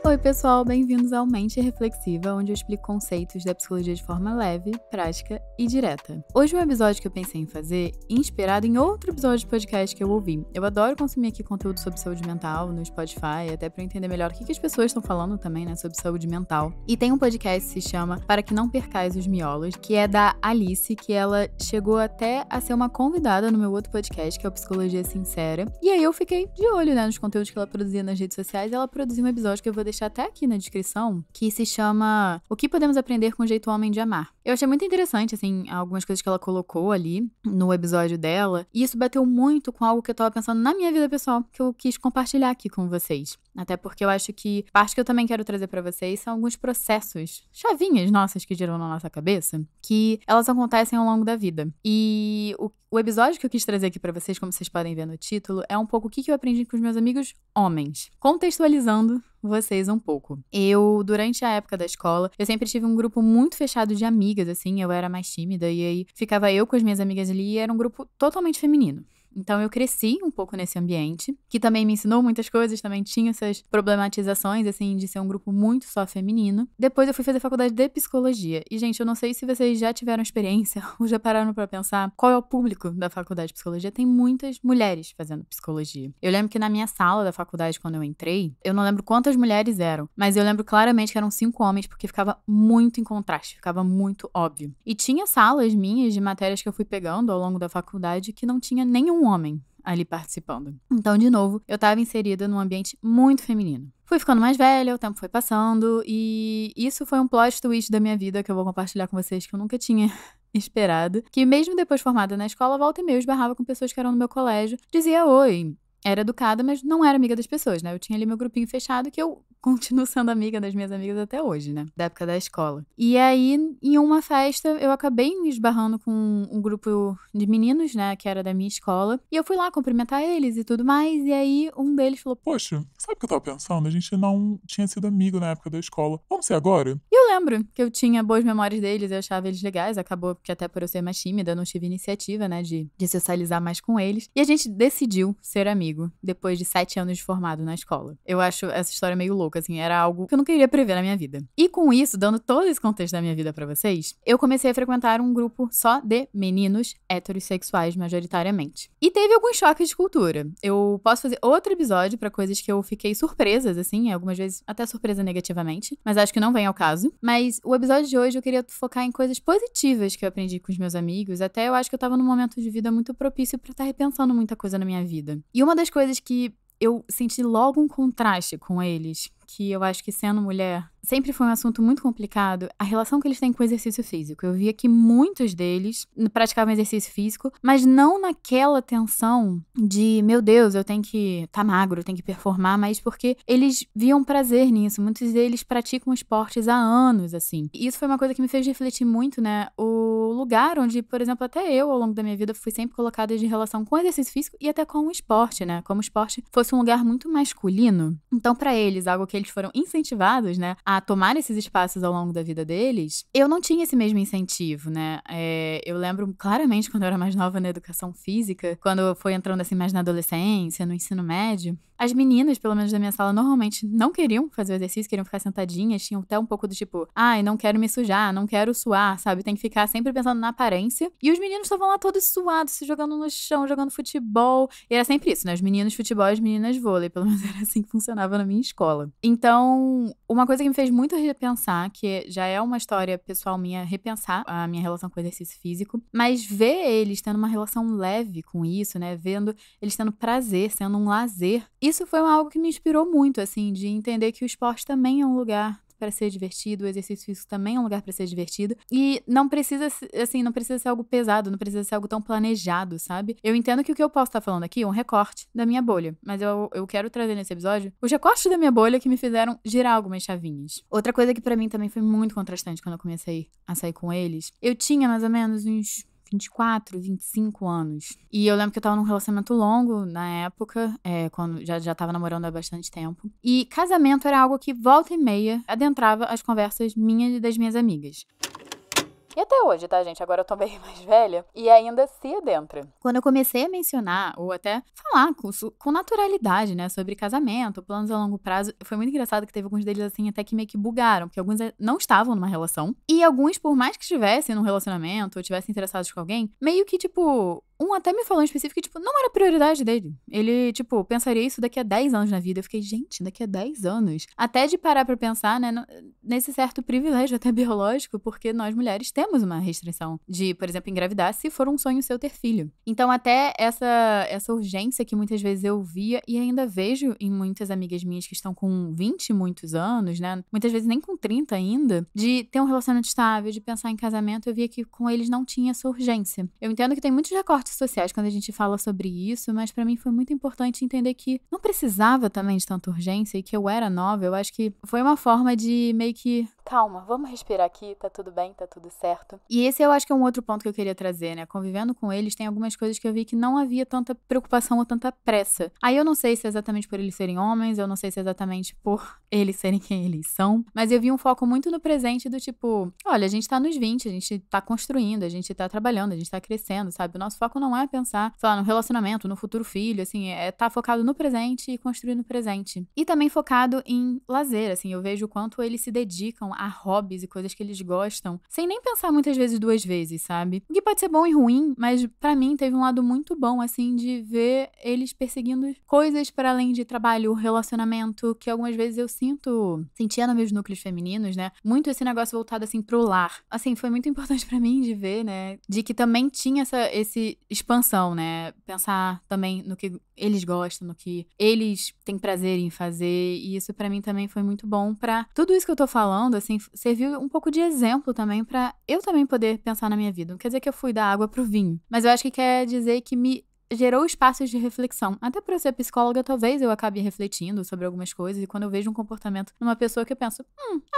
Oi, pessoal, bem-vindos ao Mente Reflexiva, onde eu explico conceitos da psicologia de forma leve, prática e direta. Hoje é um episódio que eu pensei em fazer inspirado em outro episódio de podcast que eu ouvi. Eu adoro consumir aqui conteúdo sobre saúde mental no Spotify, até pra eu entender melhor o que as pessoas estão falando também, né, sobre saúde mental. E tem um podcast que se chama Para Que Não Percais os Miolos, que é da Alice, que ela chegou até a ser uma convidada no meu outro podcast, que é o Psicologia Sincera. E aí eu fiquei de olho, né, nos conteúdos que ela produzia nas redes sociais, e ela produziu um episódio que eu vou deixar até aqui na descrição, que se chama O que Podemos Aprender com o Jeito Homem de Amar. Eu achei muito interessante, assim, algumas coisas que ela colocou ali no episódio dela, e isso bateu muito com algo que eu tava pensando na minha vida pessoal, que eu quis compartilhar aqui com vocês. Até porque eu acho que parte que eu também quero trazer pra vocês são alguns processos, chavinhas nossas que giram na nossa cabeça, que elas acontecem ao longo da vida. E o episódio que eu quis trazer aqui pra vocês, como vocês podem ver no título, é um pouco o que eu aprendi com os meus amigos homens. Contextualizando vocês um pouco. Eu, durante a época da escola, eu sempre tive um grupo muito fechado de amigas, assim, eu era mais tímida, e aí ficava eu com as minhas amigas ali, e era um grupo totalmente feminino. Então eu cresci um pouco nesse ambiente, que também me ensinou muitas coisas, também tinha essas problematizações, assim, de ser um grupo muito só feminino. Depois eu fui fazer faculdade de psicologia. E, gente, eu não sei se vocês já tiveram experiência ou já pararam pra pensar qual é o público da faculdade de psicologia. Tem muitas mulheres fazendo psicologia. Eu lembro que na minha sala da faculdade, quando eu entrei, eu não lembro quantas mulheres eram, mas eu lembro claramente que eram 5 homens, porque ficava muito em contraste, ficava muito óbvio. E tinha salas minhas de matérias que eu fui pegando ao longo da faculdade que não tinha nenhum homem ali participando. Então, de novo, eu tava inserida num ambiente muito feminino. Fui ficando mais velha, o tempo foi passando, e isso foi um plot twist da minha vida que eu vou compartilhar com vocês, que eu nunca tinha esperado. Que mesmo depois formada na escola, volta e meia eu esbarrava com pessoas que eram no meu colégio, dizia oi. Era educada, mas não era amiga das pessoas, né? Eu tinha ali meu grupinho fechado, que eu continuo sendo amiga das minhas amigas até hoje, né? Da época da escola. E aí, em uma festa, eu acabei me esbarrando com um grupo de meninos, né? Que era da minha escola. E eu fui lá cumprimentar eles e tudo mais. E aí, um deles falou: Poxa, sabe o que eu tava pensando? A gente não tinha sido amigo na época da escola. Vamos ser agora? E eu lembro que eu tinha boas memórias deles, eu achava eles legais. Acabou que até por eu ser mais tímida, eu não tive iniciativa, né? De socializar mais com eles. E a gente decidiu ser amigo depois de 7 anos de formado na escola. Eu acho essa história meio louca, assim. Era algo que eu nunca iria prever na minha vida. E com isso, dando todo esse contexto da minha vida pra vocês, eu comecei a frequentar um grupo só de meninos heterossexuais, majoritariamente. E teve alguns choques de cultura. Eu posso fazer outro episódio pra coisas que eu fiquei surpresas, assim, algumas vezes até surpresa negativamente, mas acho que não vem ao caso. Mas o episódio de hoje eu queria focar em coisas positivas que eu aprendi com os meus amigos. Até eu acho que eu tava num momento de vida muito propício pra estar repensando muita coisa na minha vida. E uma das coisas que eu senti logo um contraste com eles, que eu acho que sendo mulher sempre foi um assunto muito complicado, a relação que eles têm com o exercício físico. Eu via que muitos deles praticavam exercício físico, mas não naquela tensão de, meu Deus, eu tenho que estar magro, eu tenho que performar, mas porque eles viam prazer nisso. Muitos deles praticam esportes há anos, assim. E isso foi uma coisa que me fez refletir muito, né? O lugar onde, por exemplo, até eu, ao longo da minha vida, fui sempre colocada de relação com o exercício físico e até com o esporte, né? Como o esporte fosse um lugar muito masculino. Então, pra eles, algo que eles foram incentivados, né, a tomar esses espaços ao longo da vida deles, eu não tinha esse mesmo incentivo, né? Eu lembro claramente quando eu era mais nova na educação física, quando eu fui entrando assim mais na adolescência, no ensino médio, as meninas, pelo menos da minha sala, normalmente não queriam fazer o exercício, queriam ficar sentadinhas, tinham até um pouco do tipo, ai, não quero me sujar, não quero suar, sabe? Tem que ficar sempre pensando na aparência. E os meninos estavam lá todos suados, se jogando no chão, jogando futebol. E era sempre isso, né? Os meninos futebol e as meninas vôlei. Pelo menos era assim que funcionava na minha escola. Então, uma coisa que me fez muito repensar, que já é uma história pessoal minha, repensar a minha relação com o exercício físico, mas ver eles tendo uma relação leve com isso, né? Vendo eles tendo prazer, sendo um lazer. Isso foi algo que me inspirou muito, assim, de entender que o esporte também é um lugar para ser divertido, o exercício físico também é um lugar para ser divertido. E não precisa, assim, não precisa ser algo pesado, não precisa ser algo tão planejado, sabe? Eu entendo que o que eu posso estar falando aqui é um recorte da minha bolha, mas eu quero trazer nesse episódio os recortes da minha bolha que me fizeram girar algumas chavinhas. Outra coisa que pra mim também foi muito contrastante quando eu comecei a sair com eles, eu tinha mais ou menos uns 24, 25 anos. E eu lembro que eu tava num relacionamento longo na época, quando já tava namorando há bastante tempo. E casamento era algo que volta e meia adentrava as conversas minhas e das minhas amigas. e até hoje, tá, gente? Agora eu tô bem mais velha e ainda se adentra. Quando eu comecei a mencionar, ou até falar com naturalidade, né, sobre casamento, planos a longo prazo, foi muito engraçado que teve alguns deles, assim, até que meio que bugaram, porque alguns não estavam numa relação, e alguns, por mais que estivessem num relacionamento, ou tivessem interessados com alguém, meio que, tipo, um até me falou em específico que, tipo, não era prioridade dele. Ele, tipo, pensaria isso daqui a 10 anos na vida. Eu fiquei, gente, daqui a 10 anos? Até de parar pra pensar, né, nesse certo privilégio até biológico, porque nós mulheres temos uma restrição de, por exemplo, engravidar se for um sonho seu ter filho. Então, até essa urgência que muitas vezes eu via e ainda vejo em muitas amigas minhas que estão com 20 e muitos anos, né, muitas vezes nem com 30 ainda, de ter um relacionamento estável, de pensar em casamento, eu via que com eles não tinha essa urgência. Eu entendo que tem muitos recortes sociais quando a gente fala sobre isso, mas pra mim foi muito importante entender que não precisava também de tanta urgência e que eu era nova. Eu acho que foi uma forma de meio que calma, vamos respirar aqui, tá tudo bem, tá tudo certo. E esse eu acho que é um outro ponto que eu queria trazer, né? Convivendo com eles, tem algumas coisas que eu vi que não havia tanta preocupação ou tanta pressa. Aí eu não sei se é exatamente por eles serem homens, eu não sei se é exatamente por eles serem quem eles são, mas eu vi um foco muito no presente do tipo, olha, a gente tá nos 20, a gente tá construindo, a gente tá trabalhando, a gente tá crescendo, sabe? O nosso foco não é pensar, sei lá, no relacionamento, no futuro filho, assim, é tá focado no presente e construir no presente. E também focado em lazer, assim, eu vejo o quanto eles se dedicam a hobbies e coisas que eles gostam, sem nem pensar muitas vezes duas vezes, sabe? O que pode ser bom e ruim, mas pra mim teve um lado muito bom, assim, de ver eles perseguindo coisas para além de trabalho, relacionamento, que algumas vezes eu sentia nos meus núcleos femininos, né? Muito esse negócio voltado, assim, pro lar. Assim, foi muito importante pra mim de ver, né? De que também tinha essa expansão, né? Pensar também no que eles gostam, no que eles têm prazer em fazer, e isso pra mim também foi muito bom pra tudo isso que eu tô falando, assim, serviu um pouco de exemplo também pra eu também poder pensar na minha vida. Não quer dizer que eu fui da água pro vinho, mas eu acho que quer dizer que me gerou espaços de reflexão. Até por eu ser psicóloga, talvez eu acabe refletindo sobre algumas coisas, e quando eu vejo um comportamento numa pessoa que eu penso,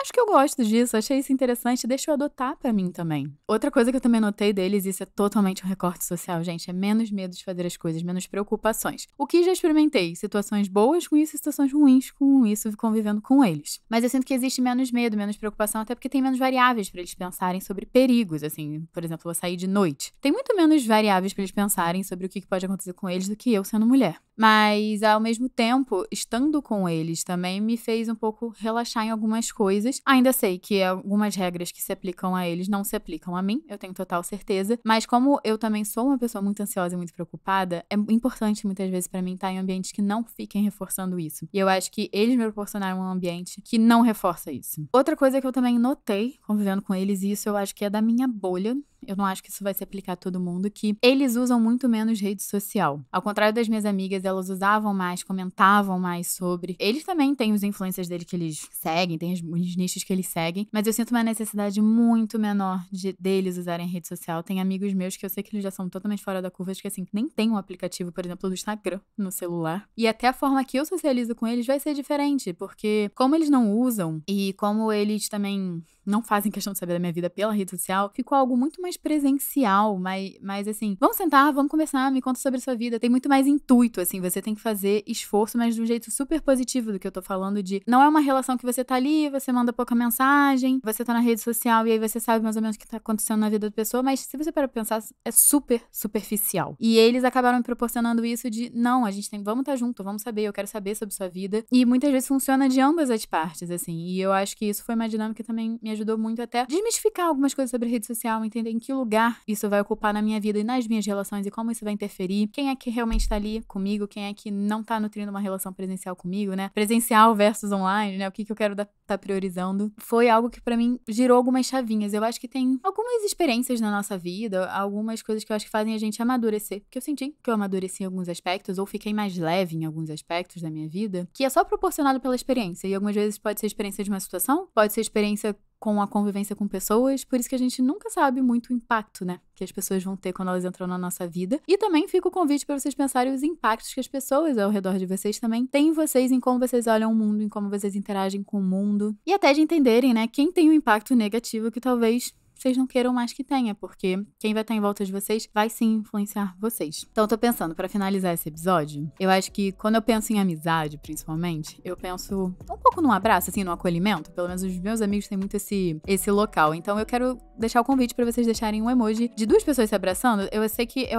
acho que eu gosto disso, achei isso interessante, deixa eu adotar pra mim também. Outra coisa que eu também notei deles, isso é totalmente um recorte social, gente, é menos medo de fazer as coisas, menos preocupações. O que já experimentei, situações boas com isso e situações ruins com isso, convivendo com eles. Mas eu sinto que existe menos medo, menos preocupação, até porque tem menos variáveis pra eles pensarem sobre perigos, assim, por exemplo, eu sair de noite. Tem muito menos variáveis pra eles pensarem sobre o que pode acontecer com eles do que eu sendo mulher. Mas, ao mesmo tempo, estando com eles também me fez um pouco relaxar em algumas coisas. Ainda sei que algumas regras que se aplicam a eles não se aplicam a mim, eu tenho total certeza. Mas como eu também sou uma pessoa muito ansiosa e muito preocupada, é importante muitas vezes pra mim estar em ambientes que não fiquem reforçando isso. E eu acho que eles me proporcionaram um ambiente que não reforça isso. Outra coisa que eu também notei, convivendo com eles, e isso eu acho que é da minha bolha, eu não acho que isso vai se aplicar a todo mundo, que eles usam muito menos rede social. Ao contrário das minhas amigas, elas usavam mais, comentavam mais sobre. Eles também têm os influencers dele que eles seguem, tem os nichos que eles seguem, mas eu sinto uma necessidade muito menor deles usarem rede social. Tem amigos meus que eu sei que eles já são totalmente fora da curva, que assim, nem tem um aplicativo, por exemplo, do Instagram no celular. E até a forma que eu socializo com eles vai ser diferente, porque como eles não usam e como eles também não fazem questão de saber da minha vida pela rede social, ficou algo muito mais presencial, mais assim, vamos sentar, vamos conversar, me conta sobre a sua vida. Tem muito mais intuito, assim, você tem que fazer esforço, mas de um jeito super positivo do que eu tô falando de, não é uma relação que você tá ali, você manda pouca mensagem, você tá na rede social e aí você sabe mais ou menos o que tá acontecendo na vida da pessoa, mas se você parar pra pensar, é super superficial. E eles acabaram me proporcionando isso de, não, a gente tem, vamos estar junto, vamos saber, eu quero saber sobre sua vida. E muitas vezes funciona de ambas as partes, assim, e eu acho que isso foi uma dinâmica que também me ajudou muito até desmistificar algumas coisas sobre rede social, entender em que lugar isso vai ocupar na minha vida e nas minhas relações e como isso vai interferir, quem é que realmente tá ali comigo, quem é que não tá nutrindo uma relação presencial comigo, né? Presencial versus online, né? O que eu quero tá priorizando. Foi algo que pra mim girou algumas chavinhas. Eu acho que tem algumas experiências na nossa vida, algumas coisas que eu acho que fazem a gente amadurecer, porque eu senti que eu amadureci em alguns aspectos ou fiquei mais leve em alguns aspectos da minha vida, que é só proporcionado pela experiência. E algumas vezes pode ser experiência de uma situação, pode ser experiência com a convivência com pessoas, por isso que a gente nunca sabe muito o impacto, né, que as pessoas vão ter quando elas entram na nossa vida. E também fica o convite para vocês pensarem os impactos que as pessoas ao redor de vocês também têm em vocês, em como vocês olham o mundo, em como vocês interagem com o mundo. E até de entenderem, né, quem tem um impacto negativo que talvez vocês não queiram mais que tenha, porque quem vai estar em volta de vocês vai sim influenciar vocês. Então eu tô pensando, pra finalizar esse episódio, eu acho que quando eu penso em amizade, principalmente, eu penso um pouco num abraço, assim, no acolhimento. Pelo menos os meus amigos têm muito esse local. Então eu quero deixar o convite pra vocês deixarem um emoji de duas pessoas se abraçando. Eu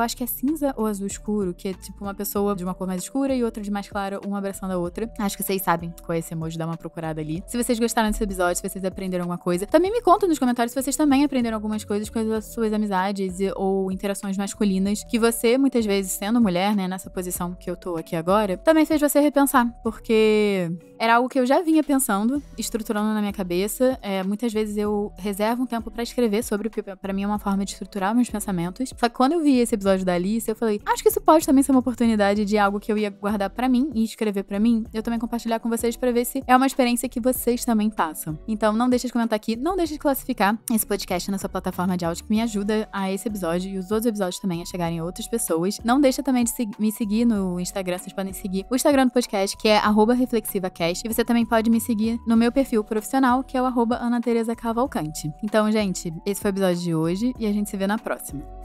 acho que é cinza ou azul escuro, que é tipo uma pessoa de uma cor mais escura e outra de mais clara, uma abraçando a outra. Acho que vocês sabem qual é esse emoji, dá uma procurada ali. Se vocês gostaram desse episódio, se vocês aprenderam alguma coisa, também me contam nos comentários se vocês também aprenderam algumas coisas com as suas amizades ou interações masculinas, que você, muitas vezes, sendo mulher, né, nessa posição que eu tô aqui agora, também fez você repensar, porque era algo que eu já vinha pensando, estruturando na minha cabeça. Muitas vezes eu reservo um tempo pra escrever sobre, porque pra mim é uma forma de estruturar meus pensamentos. Só que quando eu vi esse episódio da Alice, eu falei, acho que isso pode também ser uma oportunidade de algo que eu ia guardar pra mim e escrever pra mim, eu também compartilhar com vocês pra ver se é uma experiência que vocês também passam. Então não deixe de comentar aqui, não deixe de classificar esse podcast na sua plataforma de áudio, que me ajuda a esse episódio e os outros episódios também a chegarem a outras pessoas. Não deixa também de me seguir no Instagram, vocês podem seguir o Instagram do podcast, que é @reflexivacast, e você também pode me seguir no meu perfil profissional, que é o @AnaTeresaCavalcante. Então, gente, esse foi o episódio de hoje e a gente se vê na próxima.